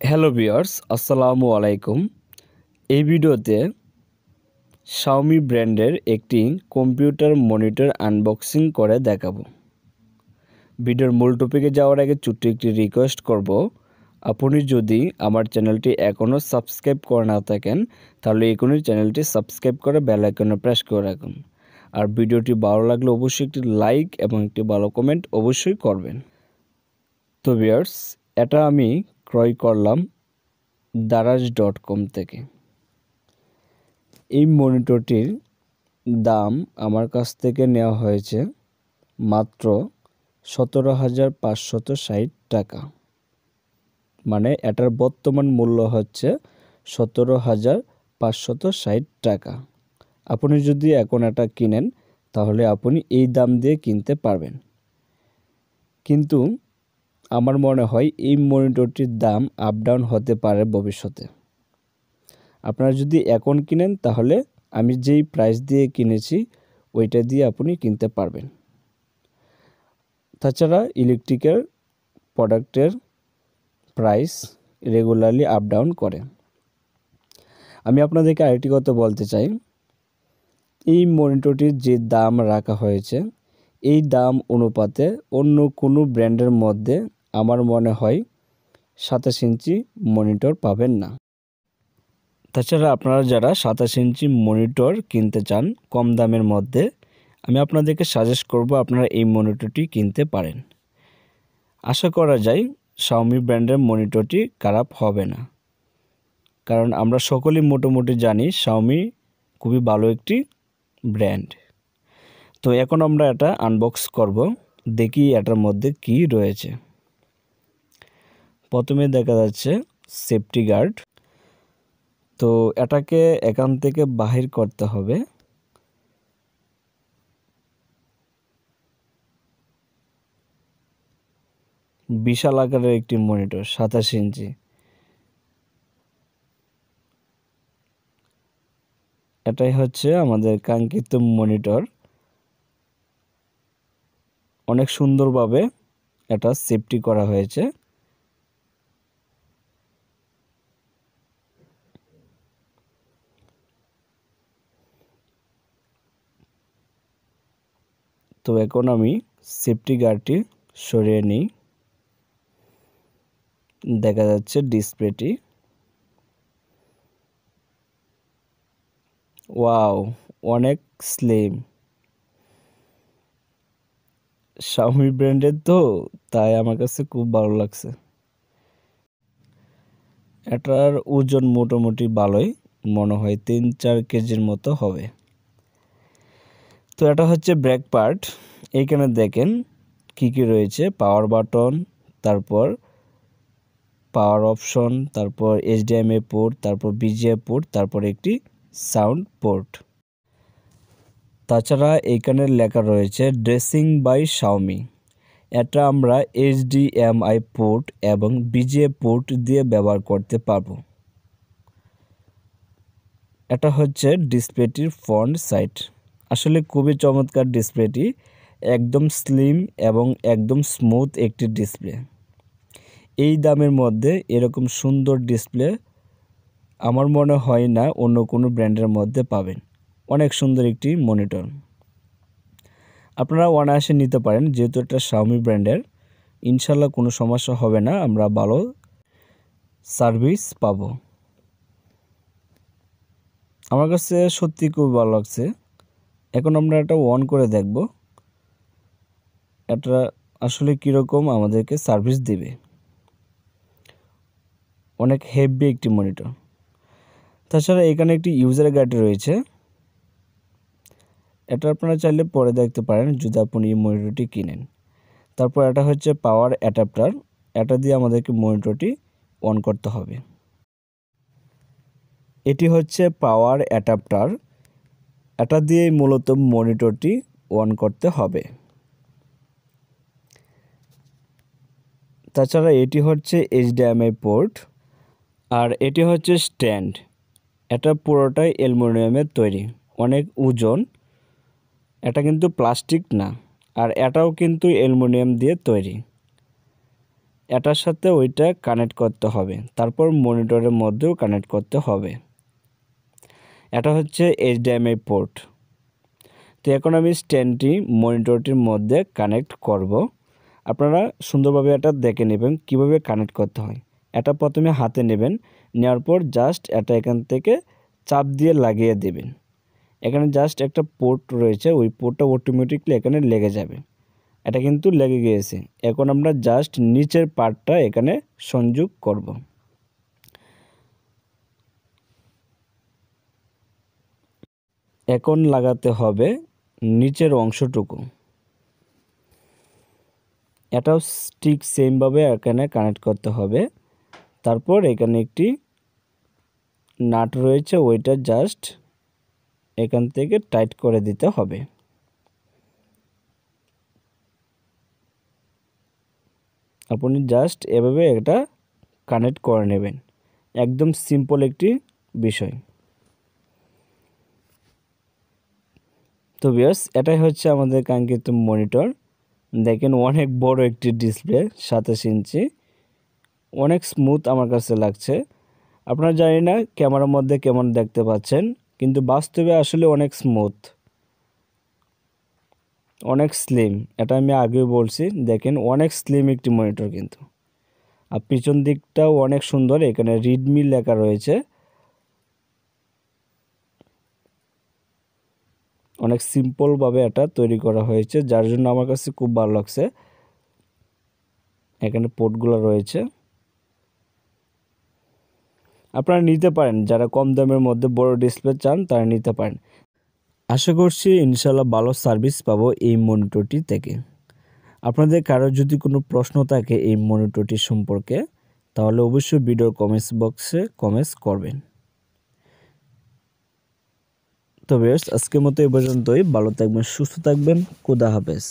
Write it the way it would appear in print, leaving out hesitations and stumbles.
Hello viewers, আসসালামু আলাইকুম। এই ভিডিওতে শাওমি ব্র্যান্ডের একটি কম্পিউটার মনিটর আনবক্সিং করে দেখাবো। ভিডিওর মূল টপিকে যাওয়ার আগে ছোট্ট একটি রিকোয়েস্ট করব, আপনি যদি আমার চ্যানেলটি এখনও সাবস্ক্রাইব করে না থাকেন তাহলে এখনই চ্যানেলটি সাবস্ক্রাইব করে বেল আইকনে প্রেস করে রাখুন। আর ভিডিওটি ভালো লাগলে অবশ্যই একটি লাইক এবং একটি ভালো কমেন্ট অবশ্যই করবেন। তো ভিউয়ার্স, এটা আমি ক্রয় করলাম daraz.com থেকে। এই মনিটরটির দাম আমার কাছ থেকে নেওয়া হয়েছে মাত্র 17,560 টাকা। মানে এটার বর্তমান মূল্য হচ্ছে 17,560 টাকা। আপনি যদি এখন এটা কিনেন তাহলে আপনি এই দাম দিয়ে কিনতে পারবেন। কিন্তু আমার মনে হয় এই মনিটরটির দাম আপ ডাউন হতে পারে ভবিষ্যতে। আপনারা যদি এখন কিনেন তাহলে আমি যেই প্রাইস দিয়ে কিনেছি ওইটা দিয়ে আপনি কিনতে পারবেন। তাছাড়া ইলেকট্রিক্যাল প্রোডাক্টের প্রাইস রেগুলারলি আপ ডাউন করে। আমি আপনাদেরকে আরেকটি কথা বলতে চাই, এই মনিটরটির যে দাম রাখা হয়েছে এই দাম অনুপাতে অন্য কোনো ব্র্যান্ডের মধ্যে আমার মনে হয় 27 ইঞ্চি মনিটর পাবেন না। তাছাড়া আপনারা যারা 27 ইঞ্চি মনিটর কিনতে চান কম দামের মধ্যে, আমি আপনাদেরকে সাজেস্ট করব আপনারা এই মনিটরটি কিনতে পারেন। আশা করা যায় শাওমি ব্র্যান্ডের মনিটরটি খারাপ হবে না, কারণ আমরা সকলেই মোটামুটি জানি শাওমি খুবই ভালো একটি ব্র্যান্ড। তো এখন আমরা এটা আনবক্স করব, দেখি এটার মধ্যে কি রয়েছে। প্রথমে দেখা যাচ্ছে সেফটি গার্ড। তো এটাকে এখান থেকে বাহির করতে হবে। বিশাল আকারের একটি মনিটর 27 ইঞ্চি। এটাই হচ্ছে আমাদের কাঙ্ক্ষিত মনিটর। অনেক সুন্দরভাবে এটা সেফটি করা হয়েছে। তো এখন আমি সেফটি গার্ডটি সরিয়ে নিই। দেখা যাচ্ছে ডিসপ্লেটি। ওয়াও, অনেক স্লিম। শাওমি ব্র্যান্ডের তো, তাই আমার কাছে খুব ভালো লাগছে। এটার ওজন মোটামুটি ভালোই, মনে হয় 3-4 কেজির মতো হবে। তো এটা হচ্ছে ব্যাক পার্ট। এইখানে দেখেন কি কি রয়েছে, পাওয়ার বাটন, তারপর পাওয়ার অপশন, তারপর HDMI পোর্ট, তারপর BGA পোর্ট, তারপর একটি সাউন্ড পোর্ট। তাছাড়া এইখানে লেখা রয়েছে ড্রেসিং বাই শাওমি। এটা আমরা HDMI পোর্ট এবং BGA পোর্ট দিয়ে ব্যবহার করতে পারবো। এটা হচ্ছে ডিসপ্লেটির ফ্রন্ট সাইড। আসলে খুবই চমৎকার ডিসপ্লেটি, একদম স্লিম এবং একদম স্মুথ একটি ডিসপ্লে। এই দামের মধ্যে এরকম সুন্দর ডিসপ্লে আমার মনে হয় না অন্য কোনো ব্র্যান্ডের মধ্যে পাবেন। অনেক সুন্দর একটি মনিটর, আপনারা অনায়াসে নিতে পারেন। যেহেতু এটা শাওমি ব্র্যান্ডের, ইনশাল্লাহ কোনো সমস্যা হবে না, আমরা ভালো সার্ভিস পাবো। আমার কাছে সত্যি খুব ভালো লাগছে। এখন আমরা এটা অন করে দেখব এটা আসলে কীরকম আমাদেরকে সার্ভিস দিবে। অনেক হেভি একটি মনিটর। তাছাড়া এখানে একটি ইউজার গাইড রয়েছে, এটা আপনারা চাইলে পরে দেখতে পারেন যদি আপনি এই মনিটরটি কিনেন। তারপর এটা হচ্ছে পাওয়ার অ্যাডাপ্টার, এটা দিয়ে আমাদেরকে মনিটরটি অন করতে হবে। এটি হচ্ছে পাওয়ার অ্যাডাপ্টার, এটা দিয়ে মূলত মনিটরটি অন করতে হবে। তাছাড়া এটি হচ্ছে HDMI পোর্ট, আর এটি হচ্ছে স্ট্যান্ড। এটা পুরোটাই অ্যালুমিনিয়ামের তৈরি, অনেক ওজন। এটা কিন্তু প্লাস্টিক না, আর এটাও কিন্তু অ্যালুমিনিয়াম দিয়ে তৈরি। এটার সাথে ওইটা কানেক্ট করতে হবে, তারপর মনিটরের মধ্যেও কানেক্ট করতে হবে। এটা হচ্ছে HDMI পোর্ট। তো এখন আমি স্ট্যান্ডটি মনিটরটির মধ্যে কানেক্ট করব। আপনারা সুন্দরভাবে এটা দেখে নেবেন কিভাবে কানেক্ট করতে হয়। এটা প্রথমে হাতে নেবেন, নেওয়ার পর জাস্ট এটা এখান থেকে চাপ দিয়ে লাগিয়ে দেবেন। এখানে জাস্ট একটা পোর্ট রয়েছে, ওই পোর্টটা অটোমেটিকলি এখানে লেগে যাবে। এটা কিন্তু লেগে গিয়েছে। এখন আমরা জাস্ট নিচের পার্টটা এখানে সংযোগ করব। এখন লাগাতে হবে নিচের অংশটুকু। এটাও ঠিক সেমভাবে এখানে কানেক্ট করতে হবে। তারপর এখানে একটি নাট রয়েছে, ওইটা জাস্ট এখান থেকে টাইট করে দিতে হবে। আপনি জাস্ট এভাবে এটা কানেক্ট করে নেবেন। একদম সিম্পল একটি বিষয়। তো ভিউয়ার্স, এটাই হচ্ছে আমাদের কাঙ্ক্ষিত মনিটর। দেখেন অনেক বড় একটি ডিসপ্লে, 27 ইঞ্চি, অনেক স্মুথ আমার কাছে লাগছে। আপনারা জানি না ক্যামেরার মধ্যে কেমন দেখতে পাচ্ছেন, কিন্তু বাস্তবে আসলে অনেক স্মুথ, অনেক স্লিম। এটা আমি আগেও বলছি, দেখেন অনেক স্লিম একটি মনিটর কিন্তু। আর পিছন দিকটাও অনেক সুন্দর, এখানে রিডমি লেখা রয়েছে। অনেক সিম্পলভাবে এটা তৈরি করা হয়েছে, যার জন্য আমার কাছে খুব ভালো লাগছে। এখানে পোর্টগুলো রয়েছে, আপনারা নিতে পারেন। যারা কম দামের মধ্যে বড় ডিসপ্লে চান তারা নিতে পারেন। আশা করছি ইনশাল্লাহ ভালো সার্ভিস পাবো এই মনিটরটি থেকে। আপনাদের কারো যদি কোনো প্রশ্ন থাকে এই মনিটরটি সম্পর্কে, তাহলে অবশ্যই ভিডিওর কমেন্টস বক্সে কমেন্টস করবেন। তো ভিউয়ার্স, আজকের মতো এই পর্যন্তই। ভালো থাকবেন, সুস্থ থাকবেন। খোদা হাফেজ।